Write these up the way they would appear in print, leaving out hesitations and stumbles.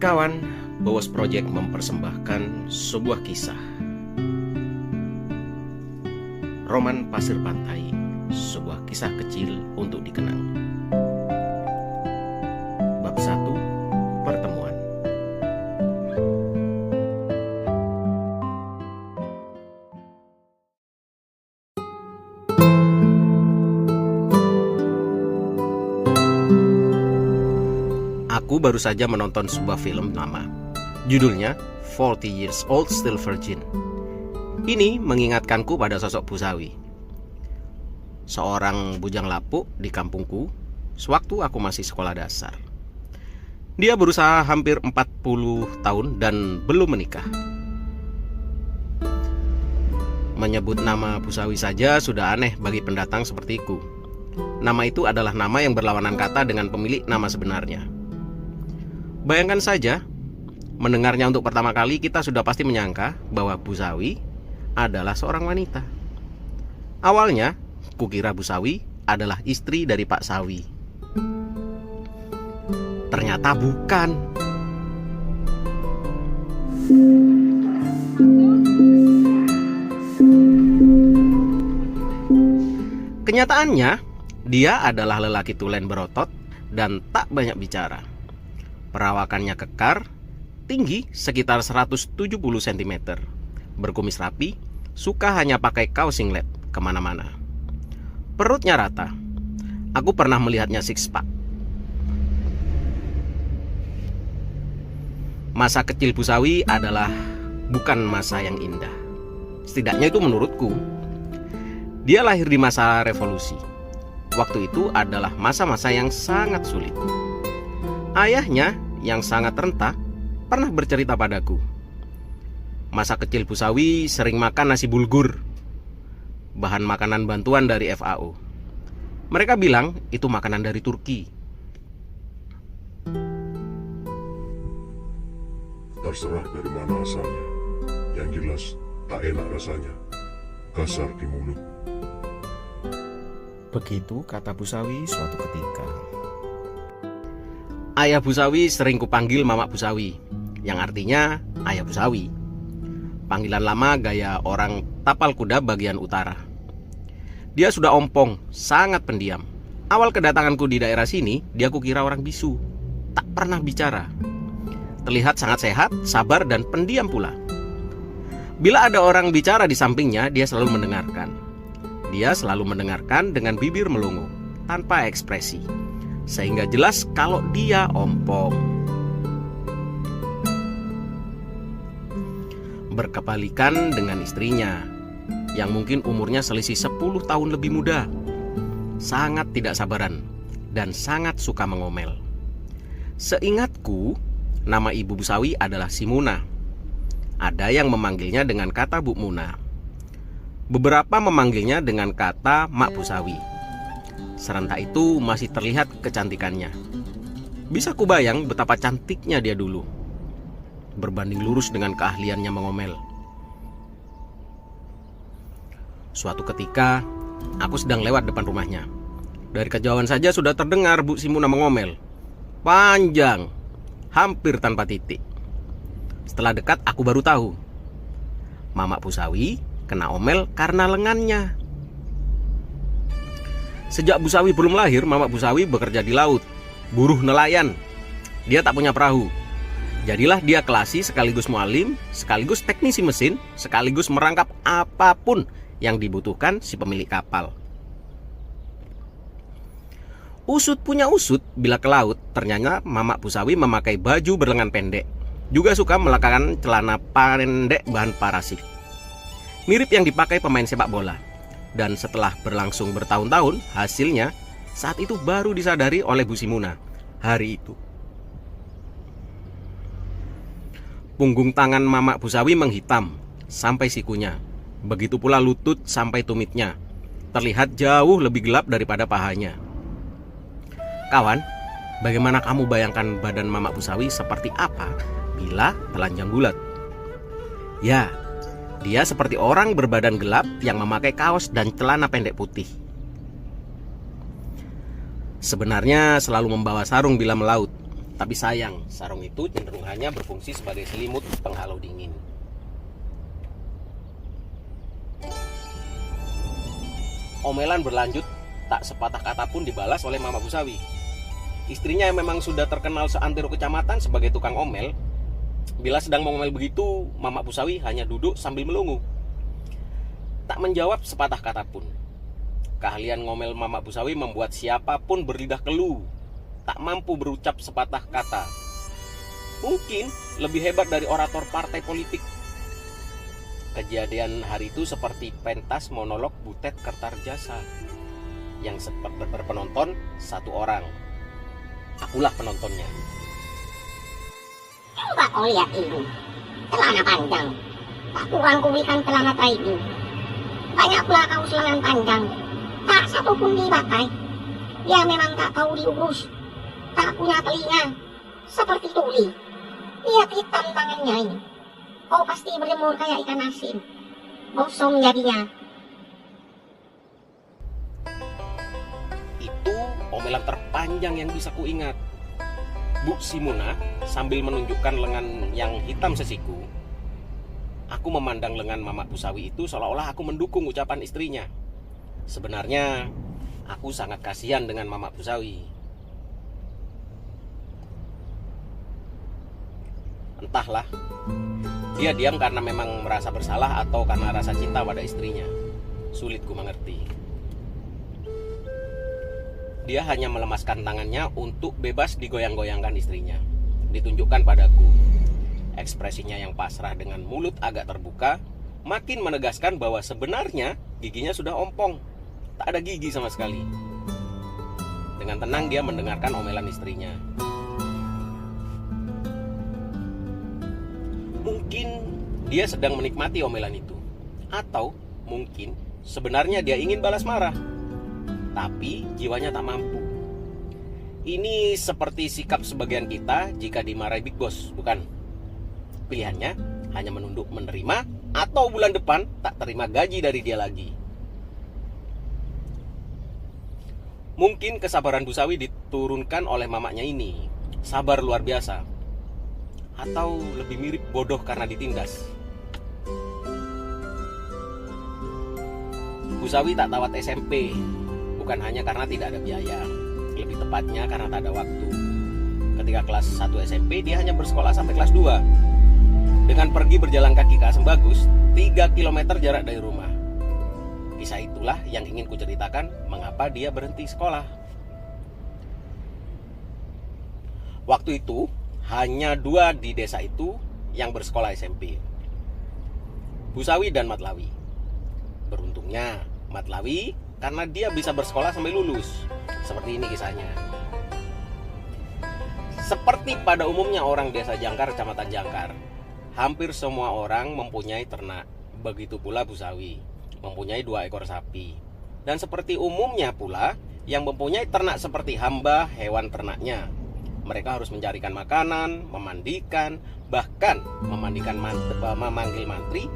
Kawan, Bowos Project mempersembahkan sebuah kisah. Roman Pasir Pantai, sebuah kisah kecil untuk dikenang. Bab 1, Pertemuan. Aku baru saja menonton sebuah film lama. Judulnya 40 Years Old Still Virgin. Ini mengingatkanku pada sosok Busawi, seorang bujang lapuk di kampungku sewaktu aku masih sekolah dasar. Dia berusaha hampir 40 tahun dan belum menikah. Menyebut nama Busawi saja sudah aneh bagi pendatang sepertiku. Nama itu adalah nama yang berlawanan kata dengan pemilik nama sebenarnya. Bayangkan saja, mendengarnya untuk pertama kali kita sudah pasti menyangka bahwa Busawi adalah seorang wanita. Awalnya, kukira Busawi adalah istri dari Pak Sawi. Ternyata bukan. Kenyataannya, dia adalah lelaki tulen berotot dan tak banyak bicara. Perawakannya kekar, tinggi sekitar 170 cm, berkumis rapi, suka hanya pakai kaos singlet kemana-mana. Perutnya rata. Aku pernah melihatnya six pack. Masa kecil Busawi adalah bukan masa yang indah. Setidaknya itu menurutku. Dia lahir di masa revolusi. Waktu itu adalah masa-masa yang sangat sulit. Ayahnya yang sangat renta pernah bercerita padaku. Masa kecil Busawi sering makan nasi bulgur, bahan makanan bantuan dari FAO. Mereka bilang itu makanan dari Turki. Terserah dari mana asalnya, yang jelas tak enak rasanya, kasar di mulut. Begitu kata Busawi suatu ketika. Ayah Busawi sering kupanggil Mamak Busawi, yang artinya Ayah Busawi. Panggilan lama gaya orang tapal kuda bagian utara. Dia sudah ompong, sangat pendiam. Awal kedatanganku di daerah sini, dia kukira orang bisu, tak pernah bicara. Terlihat sangat sehat, sabar dan pendiam pula. Bila ada orang bicara di sampingnya, dia selalu mendengarkan. Dia selalu mendengarkan dengan bibir melungu, tanpa ekspresi, sehingga jelas kalau dia ompong. Berkebalikan dengan istrinya, yang mungkin umurnya selisih 10 tahun lebih muda. Sangat tidak sabaran dan sangat suka mengomel. Seingatku, nama ibu Busawi adalah Simuna. Ada yang memanggilnya dengan kata Bu Muna. Beberapa memanggilnya dengan kata Mak Busawi. Serentak itu masih terlihat kecantikannya. Bisa kubayang betapa cantiknya dia dulu, berbanding lurus dengan keahliannya mengomel. Suatu ketika, aku sedang lewat depan rumahnya. Dari kejauhan saja sudah terdengar Bu Simuna mengomel. Panjang, hampir tanpa titik. Setelah dekat, aku baru tahu Mamak Busawi kena omel karena lengannya. Sejak Busawi belum lahir, Mamak Busawi bekerja di laut, buruh nelayan. Dia tak punya perahu. Jadilah dia kelasi sekaligus mualim, sekaligus teknisi mesin, sekaligus merangkap apapun yang dibutuhkan si pemilik kapal. Usut punya usut, bila ke laut, ternyata Mamak Busawi memakai baju berlengan pendek. Juga suka meletakkan celana pendek bahan parasit, mirip yang dipakai pemain sepak bola. Dan setelah berlangsung bertahun-tahun, hasilnya saat itu baru disadari oleh Bu Simuna hari itu. Punggung tangan Mamak Busawi menghitam sampai sikunya. Begitu pula lutut sampai tumitnya. Terlihat jauh lebih gelap daripada pahanya. Kawan, bagaimana kamu bayangkan badan Mamak Busawi seperti apa bila telanjang bulat? Ya, dia seperti orang berbadan gelap yang memakai kaos dan celana pendek putih. Sebenarnya selalu membawa sarung bila melaut. Tapi sayang, sarung itu cenderung hanya berfungsi sebagai selimut penghalau dingin. Omelan berlanjut, tak sepatah kata pun dibalas oleh Mama Busawi. Istrinya yang memang sudah terkenal seantero kecamatan sebagai tukang omel, bila sedang mengomel begitu, Mama Busawi hanya duduk sambil melungu. Tak menjawab sepatah kata pun. Keahlian ngomel Mama Busawi membuat siapapun berlidah keluh, tak mampu berucap sepatah kata. Mungkin lebih hebat dari orator partai politik. Kejadian hari itu seperti pentas monolog Butet Kertarjasa yang berpenonton satu orang. Akulah penontonnya. Coba kau lihat itu, celana panjang. Tak kurang kubikan celana trading. Banyak pula kaos lengan panjang. Tak satu pun dipakai. Dia memang tak tahu diurus. Tak punya telinga, seperti tuli. Lihat hitam tangannya ini. Kau pasti berjemur kayak ikan asin. Gosong jadinya. Itu omelan terpanjang yang bisa kuingat. Bu Simuna sambil menunjukkan lengan yang hitam sesiku. Aku memandang lengan Mama Busawi itu seolah-olah aku mendukung ucapan istrinya. Sebenarnya aku sangat kasihan dengan Mama Busawi. Entahlah, dia diam karena memang merasa bersalah atau karena rasa cinta pada istrinya. Sulit ku mengerti. Dia hanya melemaskan tangannya untuk bebas digoyang-goyangkan istrinya. Ditunjukkan padaku. Ekspresinya yang pasrah dengan mulut agak terbuka makin menegaskan bahwa sebenarnya giginya sudah ompong. Tak ada gigi sama sekali. Dengan tenang dia mendengarkan omelan istrinya. Mungkin dia sedang menikmati omelan itu. Atau mungkin sebenarnya dia ingin balas marah, tapi jiwanya tak mampu. Ini seperti sikap sebagian kita jika dimarahi Big Boss, bukan? Pilihannya hanya menunduk menerima, atau bulan depan tak terima gaji dari dia lagi. Mungkin kesabaran Busawi diturunkan oleh mamanya ini. Sabar luar biasa. Atau lebih mirip bodoh karena ditindas. Busawi tak tamat SMP, bukan hanya karena tidak ada biaya, lebih tepatnya karena tak ada waktu. Ketika kelas 1 SMP dia hanya bersekolah sampai kelas 2. Dengan pergi berjalan kaki ke Asembagus, 3 km jarak dari rumah. Kisah itulah yang ingin kuceritakan mengapa dia berhenti sekolah. Waktu itu hanya 2 di desa itu yang bersekolah SMP, Busawi dan Matlawi. Beruntungnya Matlawi karena dia bisa bersekolah sampai lulus. Seperti ini kisahnya. Seperti pada umumnya orang desa Jangkar, kecamatan Jangkar, hampir semua orang mempunyai ternak. Begitu pula Busawi mempunyai 2 ekor sapi. Dan seperti umumnya pula yang mempunyai ternak seperti hamba hewan ternaknya, mereka harus mencarikan makanan, memandikan, bahkan memanggil mantri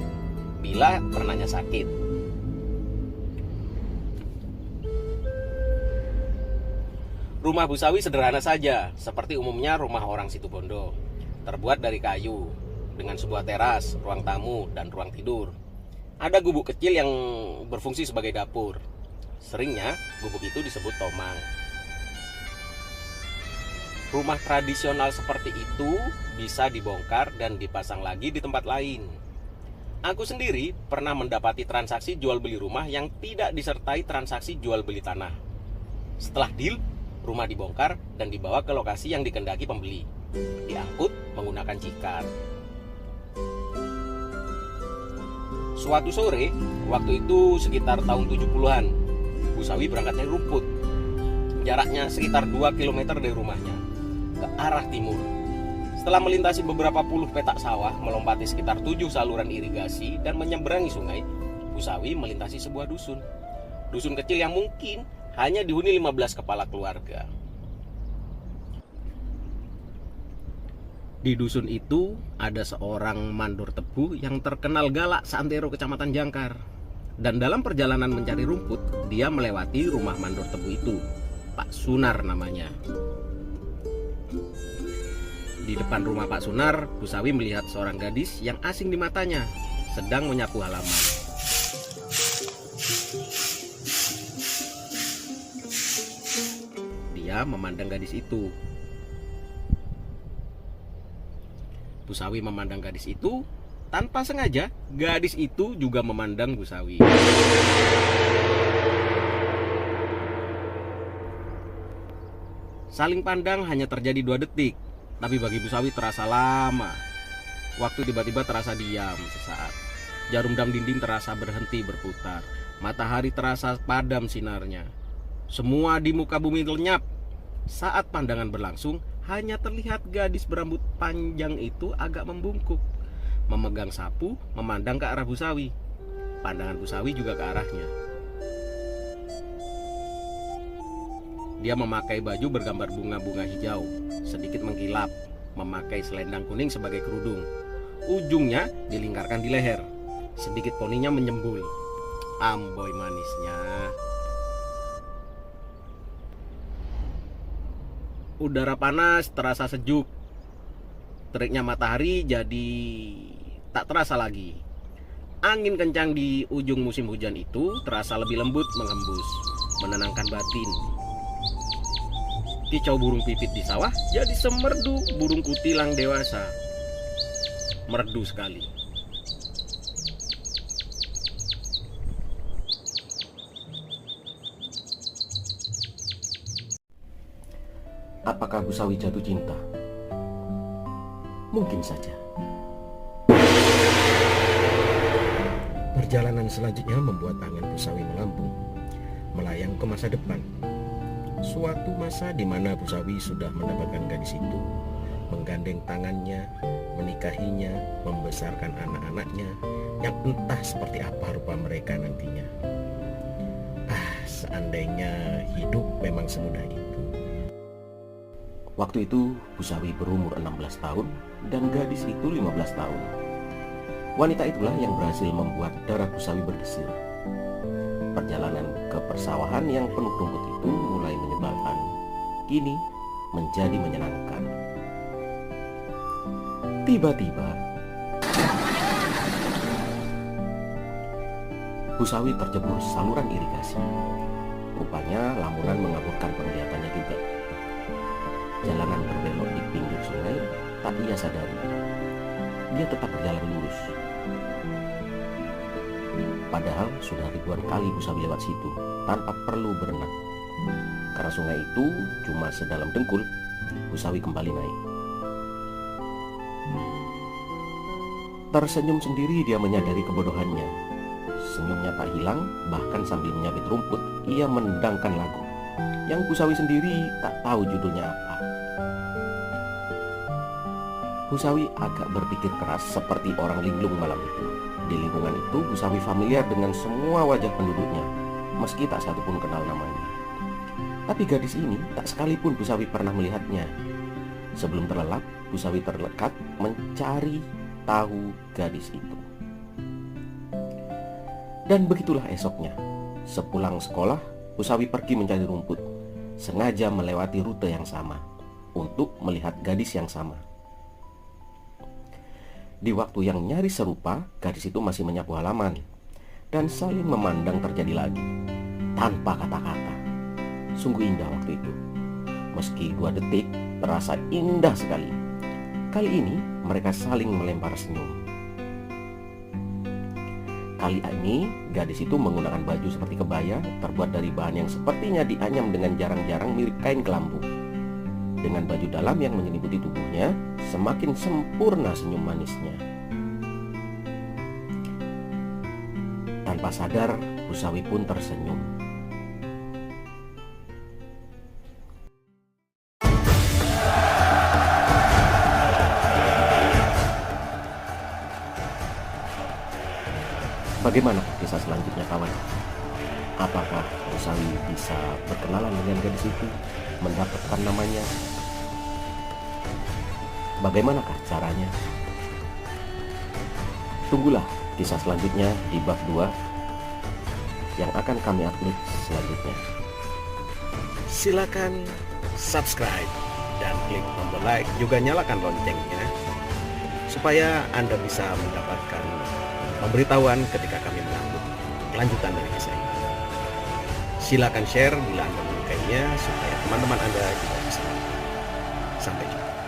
bila ternaknya sakit. Rumah Busawi sederhana saja, seperti umumnya rumah orang Situbondo. Terbuat dari kayu, dengan sebuah teras, ruang tamu, dan ruang tidur. Ada gubuk kecil yang berfungsi sebagai dapur. Seringnya gubuk itu disebut tomang. Rumah tradisional seperti itu bisa dibongkar dan dipasang lagi di tempat lain. Aku sendiri pernah mendapati transaksi jual beli rumah yang tidak disertai transaksi jual beli tanah. Setelah deal, rumah dibongkar dan dibawa ke lokasi yang dikehendaki pembeli. Diangkut menggunakan cikar. Suatu sore, waktu itu sekitar tahun 70-an, Busawi berangkat dari Rumput. Jaraknya sekitar 2 km dari rumahnya, ke arah timur. Setelah melintasi beberapa puluh petak sawah, melompati sekitar 7 saluran irigasi, dan menyeberangi sungai, Busawi melintasi sebuah dusun. Dusun kecil yang mungkin hanya dihuni 15 kepala keluarga. Di dusun itu ada seorang mandor tebu yang terkenal galak seantero kecamatan Jangkar. Dan dalam perjalanan mencari rumput, dia melewati rumah mandor tebu itu. Pak Sunar namanya. Di depan rumah Pak Sunar, Busawi melihat seorang gadis yang asing di matanya, sedang menyapu halaman. Dia memandang gadis itu. Busawi memandang gadis itu, tanpa sengaja gadis itu juga memandang Busawi. Saling pandang hanya terjadi 2 detik, tapi bagi Busawi terasa lama. Waktu tiba-tiba terasa diam sesaat. Jarum dam dinding terasa berhenti berputar. Matahari terasa padam sinarnya. Semua di muka bumi lenyap. Saat pandangan berlangsung, hanya terlihat gadis berambut panjang itu agak membungkuk, memegang sapu, memandang ke arah Busawi. Pandangan Busawi juga ke arahnya. Dia memakai baju bergambar bunga-bunga hijau, sedikit mengkilap, memakai selendang kuning sebagai kerudung. Ujungnya dilingkarkan di leher, sedikit poninya menyembul. Amboi manisnya. Udara panas terasa sejuk. Teriknya matahari jadi tak terasa lagi. Angin kencang di ujung musim hujan itu terasa lebih lembut menghembus, menenangkan batin. Kicau burung pipit di sawah jadi semerdu burung kutilang dewasa. Merdu sekali. Apakah Busawi jatuh cinta? Mungkin saja. Perjalanan selanjutnya membuat tangan Busawi melambung, melayang ke masa depan. Suatu masa di mana Busawi sudah mendapatkan gadis itu, menggandeng tangannya, menikahinya, membesarkan anak-anaknya, yang entah seperti apa rupa mereka nantinya. Seandainya hidup memang semudah itu. Waktu itu Busawi berumur 16 tahun dan gadis itu 15 tahun. Wanita itulah yang berhasil membuat darah Busawi berdesir. Perjalanan ke persawahan yang penuh rumput itu mulai menyebalkan, kini menjadi menyenangkan. Tiba-tiba Busawi terjebur saluran irigasi. Rupanya lamunan mengaburkan penglihatannya juga. Jalanan berbelok di pinggir sungai, tak ia sadari. Dia tetap berjalan lurus. Padahal sudah ribuan kali Busawi lewat situ tanpa perlu berenang. Karena sungai itu cuma sedalam dengkul, Busawi kembali naik. Tersenyum sendiri dia menyadari kebodohannya. Senyumnya tak hilang, bahkan sambil menyabit rumput, ia mendangkan lagu yang Busawi sendiri tak tahu judulnya apa. Busawi agak berpikir keras seperti orang linglung malam itu. Di lingkungan itu Busawi familiar dengan semua wajah penduduknya, meski tak satu pun kenal namanya. Tapi gadis ini tak sekalipun Busawi pernah melihatnya. Sebelum terlelap, Busawi terlekat mencari tahu gadis itu. Dan begitulah esoknya. Sepulang sekolah, Busawi pergi mencari rumput, sengaja melewati rute yang sama untuk melihat gadis yang sama. Di waktu yang nyaris serupa, gadis itu masih menyapu halaman dan saling memandang terjadi lagi tanpa kata-kata. Sungguh indah waktu itu. Meski 2 detik terasa indah sekali. Kali ini mereka saling melempar senyum. Kali ini gadis itu menggunakan baju seperti kebaya terbuat dari bahan yang sepertinya dianyam dengan jarang-jarang mirip kain kelambu. Dengan baju dalam yang menyelimuti tubuhnya, semakin sempurna senyum manisnya. Tanpa sadar, Busawi pun tersenyum. Bagaimana kisah selanjutnya, kawan? Apakah Busawi bisa berkenalan dengan gadis itu, mendapatkan namanya? Bagaimanakah caranya? Tunggulah kisah selanjutnya di bab 2 yang akan kami upload selanjutnya. Silakan subscribe dan klik tombol like, juga nyalakan loncengnya supaya Anda bisa mendapatkan pemberitahuan ketika kami mengupload kelanjutan dari kisah ini. Silakan share bila Anda menyukainya supaya teman-teman Anda juga bisa. Sampai jumpa.